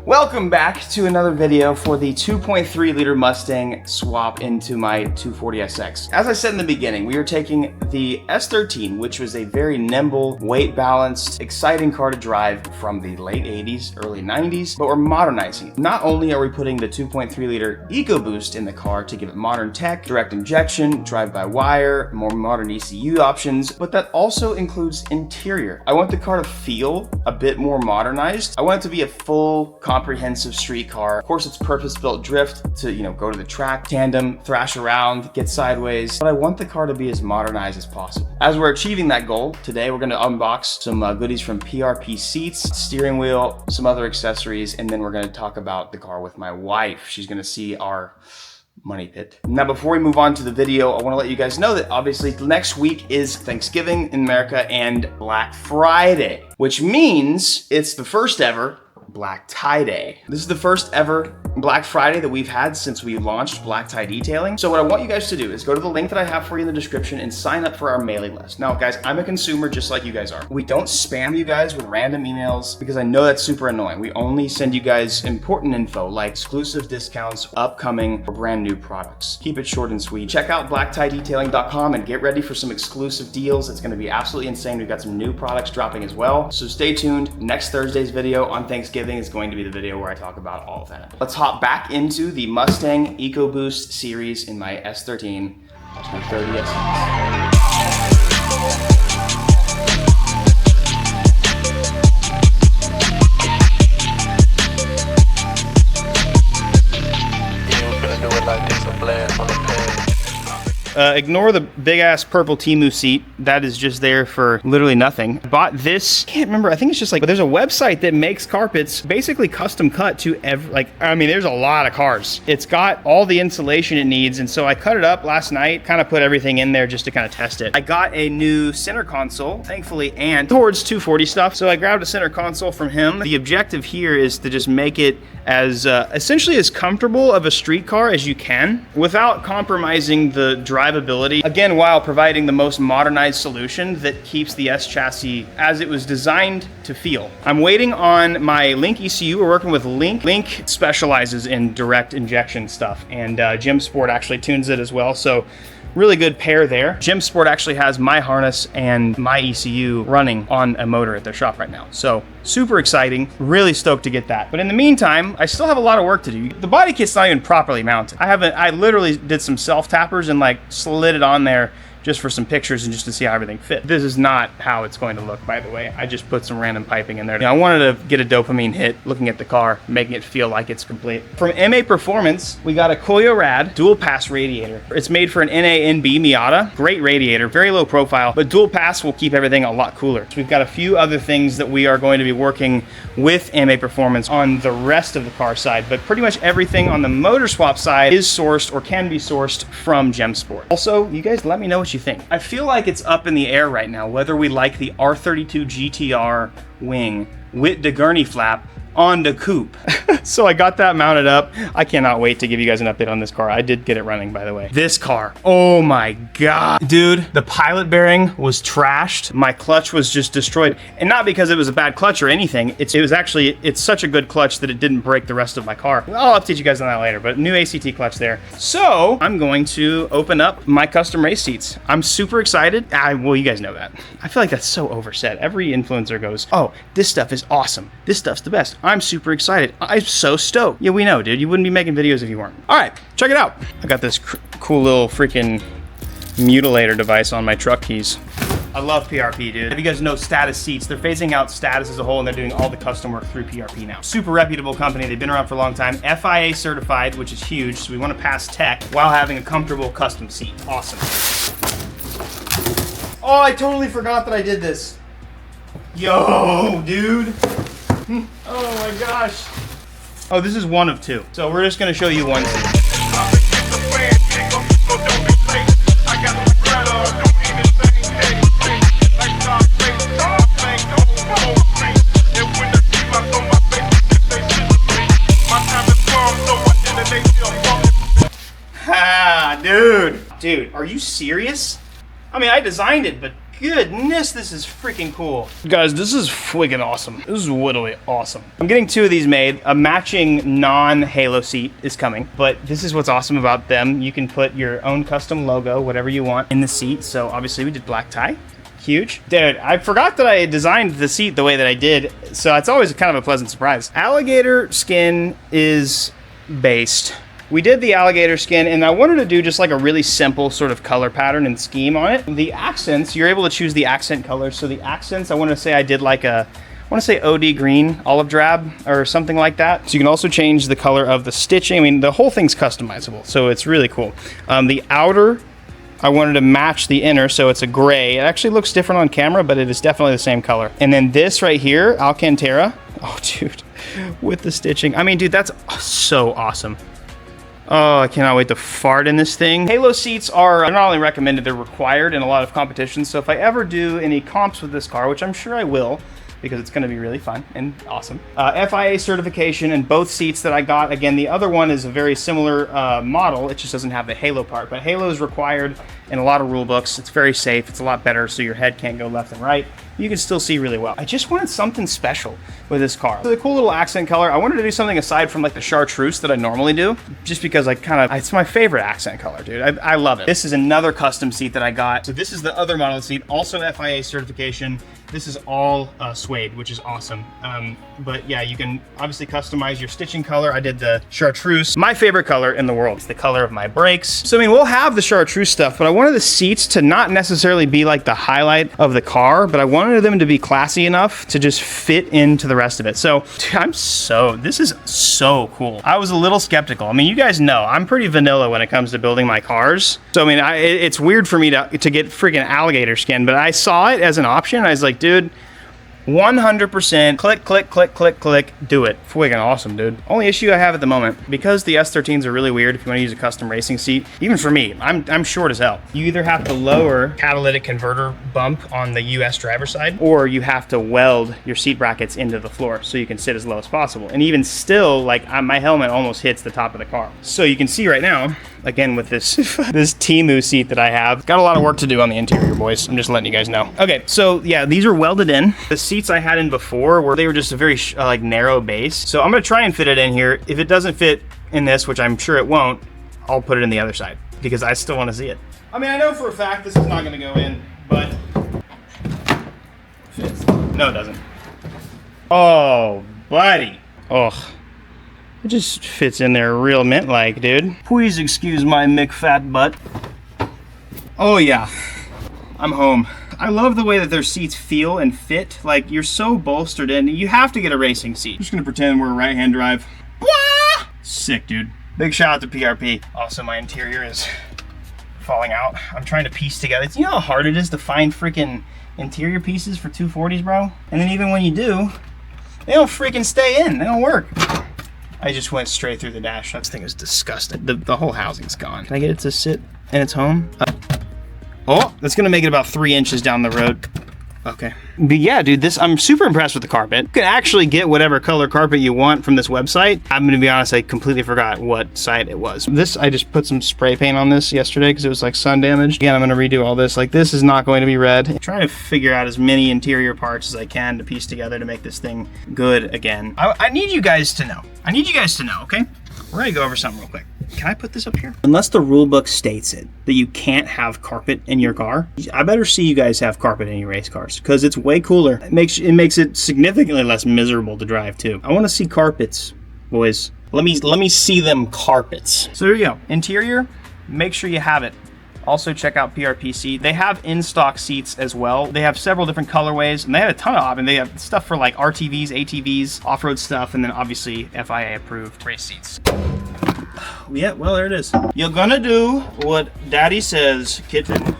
Welcome back to another video for the 2.3 liter Mustang swap into my 240SX. As I said in the beginning, we are taking the S13, which was a very nimble, weight balanced, exciting car to drive from the late 80s, early 90s, but we're modernizing it. Not only are we putting the 2.3 liter EcoBoost in the car to give it modern tech, direct injection, drive-by-wire, more modern ECU options, but that also includes interior. I want the car to feel a bit more modernized. I want it to be a full, comprehensive street car. Of course, it's purpose-built drift to, go to the track, tandem, thrash around, get sideways, but I want the car to be as modernized as possible. As we're achieving that goal, today we're gonna unbox some goodies from PRP seats, steering wheel, some other accessories, and then we're gonna talk about the car with my wife. She's gonna see our money pit. Now, before we move on to the video, I want to let you guys know that obviously next week is Thanksgiving in America and Black Friday, which means it's the first ever Black Tie Day. This is the first ever Black Friday that we've had since we launched Black Tie Detailing. So what I want you guys to do is go to the link that I have for you in the description and sign up for our mailing list. Now, guys, I'm a consumer just like you guys are. We don't spam you guys with random emails because I know that's super annoying. We only send you guys important info like exclusive discounts, upcoming, or brand new products. Keep it short and sweet. Check out blacktiedetailing.com and get ready for some exclusive deals. It's gonna be absolutely insane. We've got some new products dropping as well. So stay tuned. Next Thursday's video on Thanksgiving is going to be the video where I talk about all of that. Let's hop back into the Mustang EcoBoost series in my S13. That's my 30SX. Ignore the big ass purple Temu seat. That is just there for literally nothing. Bought this, can't remember, I think it's just like, but there's a website that makes carpets basically custom cut to there's a lot of cars. It's got all the insulation it needs. And so I cut it up last night, kind of put everything in there just to kind of test it. I got a new center console, thankfully, and towards 240 stuff. So I grabbed a center console from him. The objective here is to just make it as essentially as comfortable of a street car as you can without compromising the drivability, again, while providing the most modernized solution that keeps the S chassis as it was designed to feel. I'm waiting on my Link ECU. We're working with Link. Link specializes in direct injection stuff, and Gym Sport actually tunes it as well. So really good pair there. Gym Sport actually has my harness and my ECU running on a motor at their shop right now. So super exciting, really stoked to get that. But in the meantime, I still have a lot of work to do. The body kit's not even properly mounted. I literally did some self tappers and like slid it on there just for some pictures and just to see how everything fit. This is not how it's going to look, by the way. I just put some random piping in there. I wanted to get a dopamine hit looking at the car, making it feel like it's complete. From MA Performance, we got a Koyo Rad dual pass radiator. It's made for an NA/NB Miata. Great radiator, very low profile, but dual pass will keep everything a lot cooler. So we've got a few other things that we are going to be working with MA Performance on the rest of the car side, but pretty much everything on the motor swap side is sourced or can be sourced from Gem Sport. Also, you guys let me know what you think. I feel like it's up in the air right now whether we like the R32 GTR wing with the gurney flap on the coupe. So I got that mounted up. I cannot wait to give you guys an update on this car. I did get it running, by the way. This car, oh my God. Dude, the pilot bearing was trashed. My clutch was just destroyed. And not because it was a bad clutch or anything. It's such a good clutch that it didn't break the rest of my car. I'll update you guys on that later, but new ACT clutch there. So I'm going to open up my custom race seats. I'm super excited. Well, you guys know that. I feel like that's so oversaid. Every influencer goes, oh, this stuff is awesome. This stuff's the best. I'm super excited. I'm so stoked. Yeah, we know, dude. You wouldn't be making videos if you weren't. All right, check it out. I got this cool little freaking mutilator device on my truck keys. I love PRP, dude. If you guys know Status Seats, they're phasing out Status as a whole and they're doing all the custom work through PRP now. Super reputable company. They've been around for a long time. FIA certified, which is huge. So we want to pass tech while having a comfortable custom seat. Awesome. Oh, I totally forgot that I did this. Yo, dude. Oh my gosh. Oh, this is one of two. So we're just gonna show you one seat. Dude, are you serious? I mean, I designed it, but goodness, this is freaking cool. Guys, this is friggin' awesome. This is literally awesome. I'm getting 2 of these made. A matching non-Halo seat is coming, but this is what's awesome about them. You can put your own custom logo, whatever you want, in the seat. So obviously we did black tie. Huge. Dude, I forgot that I designed the seat the way that I did, so it's always kind of a pleasant surprise. Alligator skin is based. We did the alligator skin, and I wanted to do just like a really simple sort of color pattern and scheme on it. The accents, you're able to choose the accent colors. So the accents, I want to say I did like a, I want to say OD green, olive drab, or something like that. So you can also change the color of the stitching. I mean, the whole thing's customizable, so it's really cool. The outer, I wanted to match the inner, so it's a gray. It actually looks different on camera, but it is definitely the same color. And then this right here, Alcantara. Oh, dude, with the stitching. I mean, dude, that's so awesome. Oh, I cannot wait to fart in this thing. Halo seats are not only recommended, they're required in a lot of competitions. So if I ever do any comps with this car, which I'm sure I will, because it's gonna be really fun and awesome. FIA certification in both seats that I got. Again, the other one is a very similar model. It just doesn't have the Halo part, but Halo is required in a lot of rule books. It's very safe. It's a lot better, so your head can't go left and right. You can still see really well. I just wanted something special with this car. So the cool little accent color, I wanted to do something aside from like the chartreuse that I normally do, just because it's my favorite accent color, dude. I love it. This is another custom seat that I got. So this is the other model seat, also FIA certification. This is all suede, which is awesome. But yeah, you can obviously customize your stitching color. I did the chartreuse. My favorite color in the world. It's the color of my brakes. So I mean, we'll have the chartreuse stuff, but I wanted the seats to not necessarily be like the highlight of the car, but I wanted them to be classy enough to just fit into the rest of it. So this is so cool. I was a little skeptical. I mean, you guys know I'm pretty vanilla when it comes to building my cars. So I mean, it's weird for me to get freaking alligator skin, but I saw it as an option. I was like, dude, 100% click, click, click, click, click, do it. Friggin' awesome, dude. Only issue I have at the moment, because the S13s are really weird if you want to use a custom racing seat, even for me, I'm short as hell. You either have to lower catalytic converter bump on the US driver's side, or you have to weld your seat brackets into the floor so you can sit as low as possible. And even still, like my helmet almost hits the top of the car. So you can see right now, again with this this Temu seat that I have, got a lot of work to do on the interior, boys. I'm just letting you guys know. Okay, so yeah, these are welded in. The seats I had in before were just a very like narrow base. So I'm gonna try and fit it in here. If it doesn't fit in this, which I'm sure it won't, I'll put it in the other side because I still want to see it. I mean, I know for a fact this is not gonna go in, but fits. No, it doesn't. Oh, buddy. Oh. It just fits in there real mint-like, dude. Please excuse my McFat butt. Oh yeah, I'm home. I love the way that their seats feel and fit. Like, you're so bolstered in. You have to get a racing seat. I'm just gonna pretend we're a right-hand drive. Blah! Sick, dude. Big shout out to PRP. Also, my interior is falling out. I'm trying to piece together. You know how hard it is to find freaking interior pieces for 240s, bro? And then even when you do, they don't freaking stay in. They don't work. I just went straight through the dash. This thing is disgusting. The whole housing's gone. Can I get it to sit in its home? Oh, that's gonna make it about 3 inches down the road. Okay. But yeah, dude, I'm super impressed with the carpet. You can actually get whatever color carpet you want from this website. I'm gonna be honest, I completely forgot what site it was. I just put some spray paint on this yesterday because it was like sun damaged. Again, I'm gonna redo all this. Like, this is not going to be red. I'm trying to figure out as many interior parts as I can to piece together to make this thing good again. I need you guys to know. Okay? We're gonna go over something real quick. Can I put this up here? Unless the rule book states it, that you can't have carpet in your car, I better see you guys have carpet in your race cars, because it's way cooler. It makes it significantly less miserable to drive too. I want to see carpets, boys. Let me see them carpets. So there you go. Interior, make sure you have it. Also check out PRPC. They have in-stock seats as well. They have several different colorways, and they have a ton of options. They have stuff for like RTVs, ATVs, off-road stuff, and then obviously FIA approved race seats. Yeah, well, there it is. You're gonna do what Daddy says, kitten.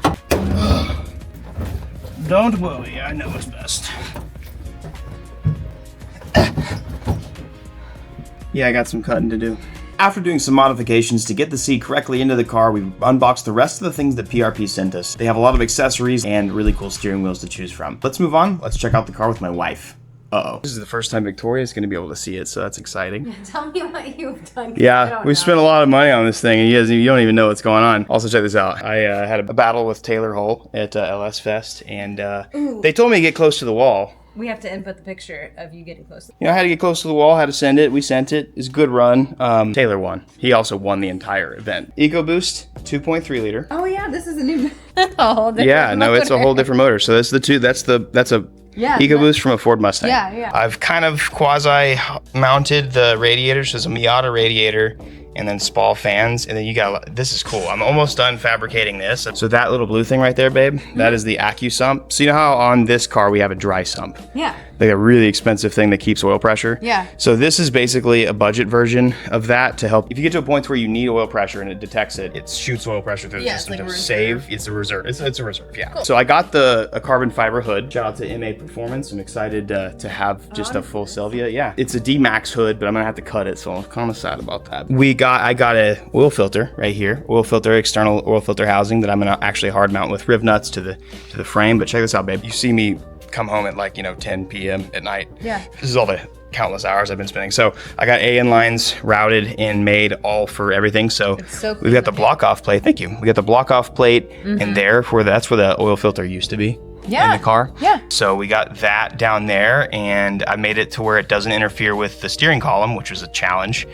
Don't worry, I know what's best. Yeah, I got some cutting to do. After doing some modifications to get the seat correctly into the car, we unboxed the rest of the things that PRP sent us. They have a lot of accessories and really cool steering wheels to choose from. Let's move on. Let's check out the car with my wife. Uh-oh. This is the first time Victoria's gonna be able to see it, so that's exciting. Yeah, tell me what you've done. Yeah, we spent a lot of money on this thing, and you don't even know what's going on. Also, check this out. I had a battle with Taylor Hull at LS Fest, and they told me to get close to the wall. We have to input the picture of you getting close. You know, I had to get close to the wall, had to send it. We sent it. It's a good run. Taylor won. He also won the entire event. EcoBoost, 2.3 liter. Oh yeah, this is a new, a whole different Yeah, no, it's a whole different motor. So that's a EcoBoost from a Ford Mustang. Yeah. I've kind of quasi-mounted the radiators. There's a Miata radiator and then Spall fans. And then you got, this is cool. I'm almost done fabricating this. So that little blue thing right there, babe, that is the AccuSump. So you know how on this car we have a dry sump? Yeah. Like a really expensive thing that keeps oil pressure. Yeah. So this is basically a budget version of that to help. If you get to a point where you need oil pressure and it detects it, it shoots oil pressure through the system to save. It's a reserve. It's a reserve, yeah. Cool. So I got a carbon fiber hood. Shout out to MA Performance. I'm excited to have just a full Sylvia. Yeah. It's a D-Max hood, but I'm gonna have to cut it, so I'm kind of sad about that. I got a oil filter right here. Oil filter, external oil filter housing that I'm gonna actually hard mount with riv nuts to the frame. But check this out, babe. You see me come home at like 10 p.m. at night. Yeah. This is all the countless hours I've been spending. So I got AN lines routed and made all for everything. So, we've got the block off plate. Thank you. We got the block off plate in there that's where the oil filter used to be. Yeah. In the car. Yeah. So we got that down there, and I made it to where it doesn't interfere with the steering column, which was a challenge.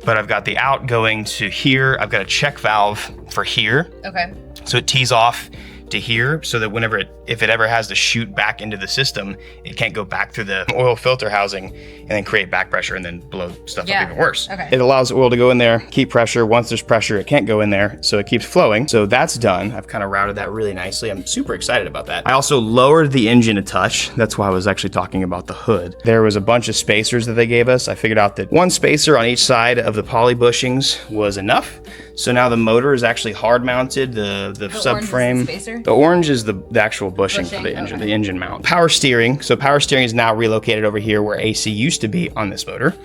But I've got the out going to here. I've got a check valve for here. Okay. So it tees off to here, so that whenever if it ever has to shoot back into the system, it can't go back through the oil filter housing and then create back pressure and then blow stuff up even worse. Okay. It allows the oil to go in there, keep pressure. Once there's pressure, it can't go in there, so it keeps flowing. So that's done. I've kind of routed that really nicely. I'm super excited about that. I also lowered the engine a touch. That's why I was actually talking about the hood. There was a bunch of spacers that they gave us. I figured out that one spacer on each side of the poly bushings was enough. So now the motor is actually hard mounted, the subframe. The orange is the actual bushing for the engine, the engine mount. Power steering. So power steering is now relocated over here where AC used to be on this motor.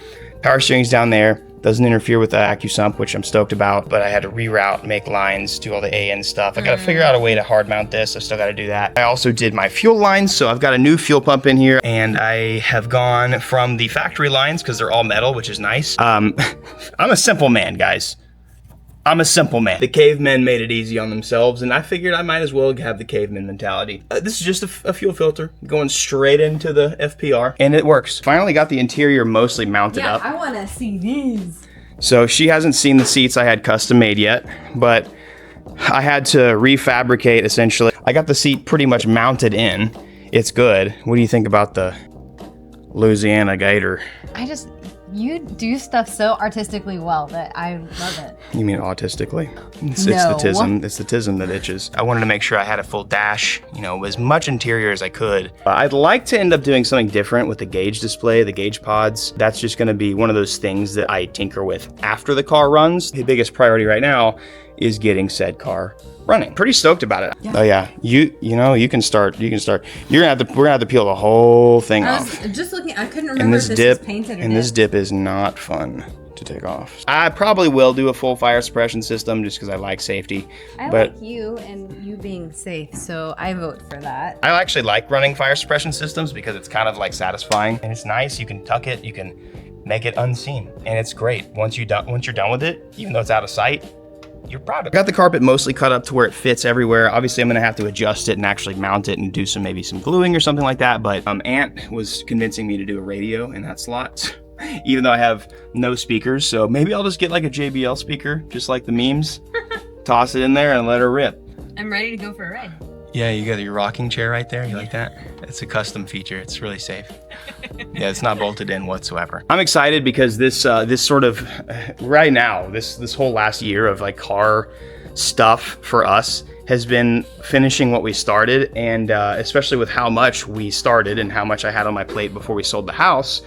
Power steering's down there. Doesn't interfere with the AccuSump, which I'm stoked about, but I had to reroute, make lines, do all the AN stuff. I gotta figure out a way to hard mount this. I still gotta do that. I also did my fuel lines, so I've got a new fuel pump in here, and I have gone from the factory lines, because they're all metal, which is nice. I'm a simple man, guys. I'm a simple man. The cavemen made it easy on themselves, and I figured I might as well have the caveman mentality. This is just a fuel filter going straight into the FPR, and it works. Finally got the interior mostly mounted up. Yeah, I want to see these. So she hasn't seen the seats I had custom made yet, but I had to refabricate essentially. I got the seat pretty much mounted in. It's good. What do you think about the Louisiana Gator? You do stuff so artistically well that I love it. You mean autistically? It's the tism. It's the tism that itches. I wanted to make sure I had a full dash, as much interior as I could. I'd like to end up doing something different with the gauge display, the gauge pods. That's just going to be one of those things that I tinker with after the car runs. The biggest priority right now is getting said car running. Pretty stoked about it. Yeah. Oh yeah, you can start. We're gonna have to peel the whole thing off. I was just looking. I couldn't remember if this was painted or not. This dip is not fun to take off. I probably will do a full fire suppression system just because I like safety. I like you and you being safe, so I vote for that. I actually like running fire suppression systems because it's kind of like satisfying and it's nice. You can tuck it, you can make it unseen, and it's great. Once you're done with it, even though it's out of sight, you're proud of it. I got the carpet mostly cut up to where it fits everywhere. Obviously, I'm gonna have to adjust it and actually mount it and do maybe some gluing or something like that. But Ant was convincing me to do a radio in that slot, even though I have no speakers. So maybe I'll just get like a JBL speaker, just like the memes, toss it in there and let her rip. I'm ready to go for a ride. Yeah, you got your rocking chair right there. You like that? It's a custom feature. It's really safe. Yeah, it's not bolted in whatsoever. I'm excited because this sort of right now, this whole last year of like car stuff for us has been finishing what we started, and especially with how much we started and how much I had on my plate before we sold the house.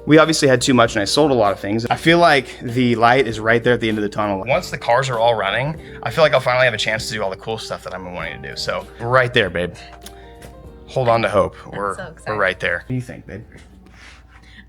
We obviously had too much and I sold a lot of things. I feel like the light is right there at the end of the tunnel. Once the cars are all running, I feel like I'll finally have a chance to do all the cool stuff that I've been wanting to do. So we're right there, babe. Hold on to hope. We're right there. What do you think, babe?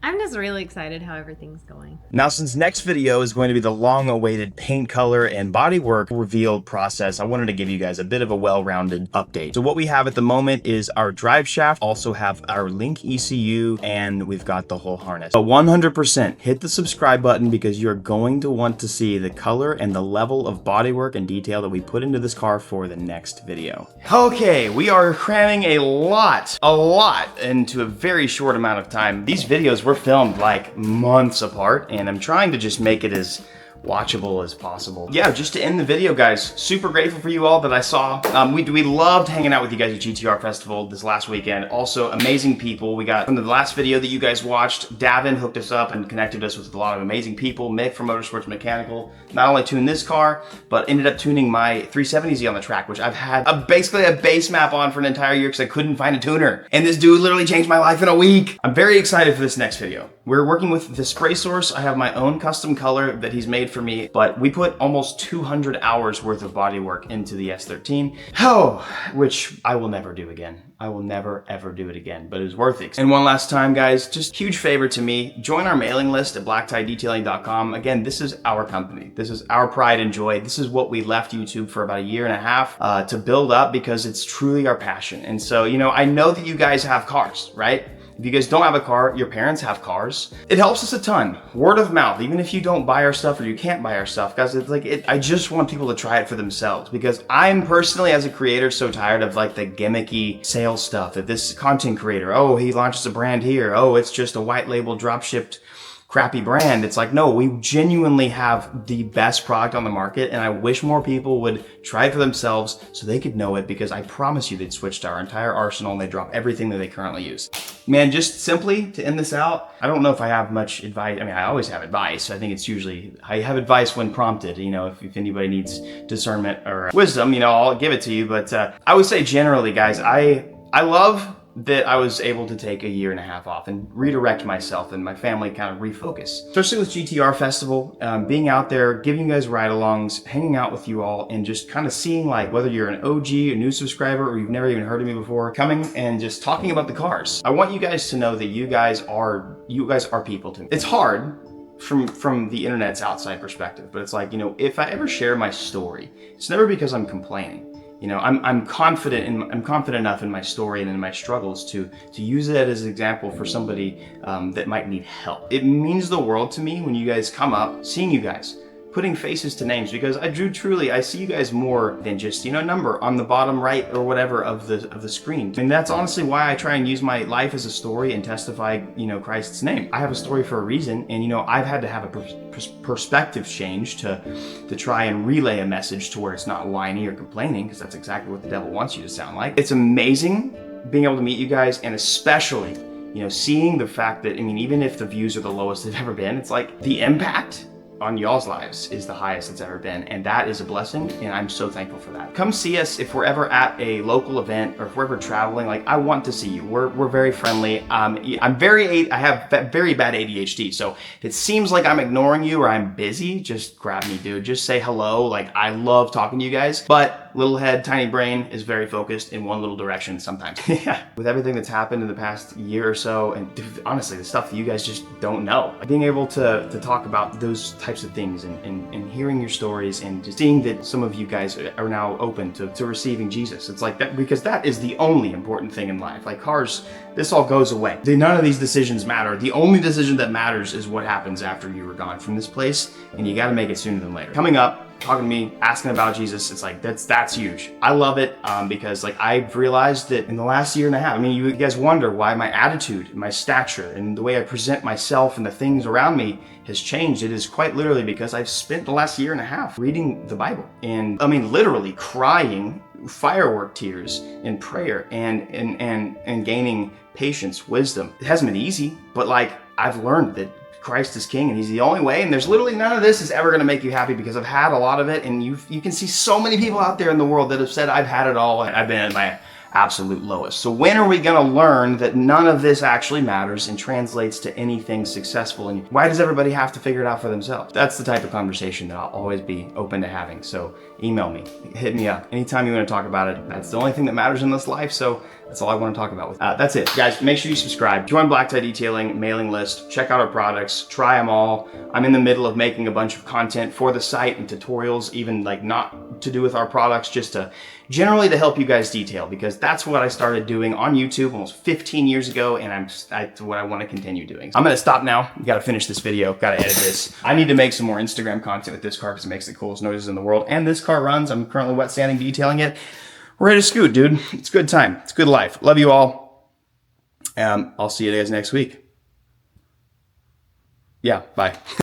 I'm just really excited how everything's going. Now, since next video is going to be the long-awaited paint color and bodywork reveal process, I wanted to give you guys a bit of a well-rounded update. So what we have at the moment is our drive shaft, also have our link ECU, and we've got the whole harness. But 100% hit the subscribe button because you're going to want to see the color and the level of bodywork and detail that we put into this car for the next video. Okay, we are cramming a lot into a very short amount of time. These videos were filmed like months apart, and I'm trying to just make it as watchable as possible. Yeah, just to end the video, guys, super grateful for you all that I saw. We loved hanging out with you guys at GTR Festival this last weekend. Also, amazing people. We got from the last video that you guys watched, Davin hooked us up and connected us with a lot of amazing people. Mick from Motorsports Mechanical not only tuned this car, but ended up tuning my 370Z on the track, which I've had basically a base map on for an entire year because I couldn't find a tuner. And this dude literally changed my life in a week. I'm very excited for this next video. We're working with the spray source. I have my own custom color that he's made for me, but we put almost 200 hours worth of bodywork into the S13. Oh, which I will never do again. I will never ever do it again, but it was worth it. And one last time, guys, just huge favor to me, join our mailing list at blacktidedetailing.com. Again, this is our company. This is our pride and joy. This is what we left YouTube for about a year and a half to build up because it's truly our passion. And so, you know, I know that you guys have cars, right? If you guys don't have a car, your parents have cars. It helps us a ton. Word of mouth, even if you don't buy our stuff or you can't buy our stuff, guys, it's like, I just want people to try it for themselves because I'm personally, as a creator, so tired of like the gimmicky sales stuff. That this content creator, oh, he launches a brand here. Oh, it's just a white label drop shipped crappy brand. It's like, no, we genuinely have the best product on the market, and I wish more people would try it for themselves so they could know it, because I promise you they'd switch to our entire arsenal and they drop everything that they currently use. Man, just simply to end this out, I don't know if I have much advice. I mean, I always have advice. I think it's usually, I have advice when prompted. You know, if anybody needs discernment or wisdom, you know, I'll give it to you. But I would say generally, guys, I love that I was able to take a year and a half off and redirect myself and my family, kind of refocus. Especially with GTR Festival, being out there, giving you guys ride-alongs, hanging out with you all, and just kind of seeing, like, whether you're an OG, a new subscriber, or you've never even heard of me before, coming and just talking about the cars. I want you guys to know that you guys are people to me. It's hard from the internet's outside perspective, but it's like, you know, if I ever share my story, it's never because I'm complaining. You know, I'm confident enough in my story and in my struggles to use it as an example for somebody that might need help. It means the world to me when you guys come up, seeing you guys, putting faces to names, because I see you guys more than just, you know, a number on the bottom right or whatever of the screen. And that's honestly why I try and use my life as a story and testify, you know, Christ's name. I have a story for a reason, and, you know, I've had to have a perspective change to try and relay a message to where it's not whiny or complaining, because that's exactly what the devil wants you to sound like. It's amazing being able to meet you guys, and especially, you know, seeing the fact that, I mean, even if the views are the lowest they've ever been, it's like the impact on y'all's lives is the highest it's ever been, and that is a blessing, and I'm so thankful for that. Come see us if we're ever at a local event, or if we're ever traveling. Like, I want to see you. We're very friendly. I have very bad ADHD, so if it seems like I'm ignoring you or I'm busy, just grab me, dude. Just say hello. Like, I love talking to you guys, but little head, tiny brain is very focused in one little direction sometimes. Yeah. With everything that's happened in the past year or so, and dude, honestly, the stuff that you guys just don't know, being able to talk about those types of things and hearing your stories and just seeing that some of you guys are now open to receiving Jesus. It's like that, because that is the only important thing in life. Like cars, this all goes away. None of these decisions matter. The only decision that matters is what happens after you are gone from this place, and you got to make it sooner than later. Coming up, talking to me, asking about Jesus, it's like, that's huge. I love it because, like, I've realized that in the last year and a half, I mean, you guys wonder why my attitude, my stature, and the way I present myself and the things around me has changed. It is quite literally because I've spent the last year and a half reading the Bible, and I mean, literally crying firework tears in prayer and gaining patience, wisdom. It hasn't been easy, but like, I've learned that Christ is king and he's the only way, and there's literally none of this is ever going to make you happy, because I've had a lot of it, and you can see so many people out there in the world that have said I've had it all and I've been at my absolute lowest. So when are we going to learn that none of this actually matters and translates to anything successful? And why does everybody have to figure it out for themselves? That's the type of conversation that I'll always be open to having. So email me, hit me up anytime you want to talk about it. That's the only thing that matters in this life. So That's all I want to talk about. That's it. Guys, make sure you subscribe. Join Black Tie Detailing mailing list. Check out our products. Try them all. I'm in the middle of making a bunch of content for the site and tutorials, even like not to do with our products, just to generally to help you guys detail, because that's what I started doing on YouTube almost 15 years ago, and that's what I want to continue doing. I'm gonna stop now. Gotta finish this video. Gotta edit this. I need to make some more Instagram content with this car because it makes the coolest noises in the world. And this car runs. I'm currently wet sanding, detailing it. We're ready to scoot, dude. It's good time. It's good life. Love you all. I'll see you guys next week. Yeah, bye.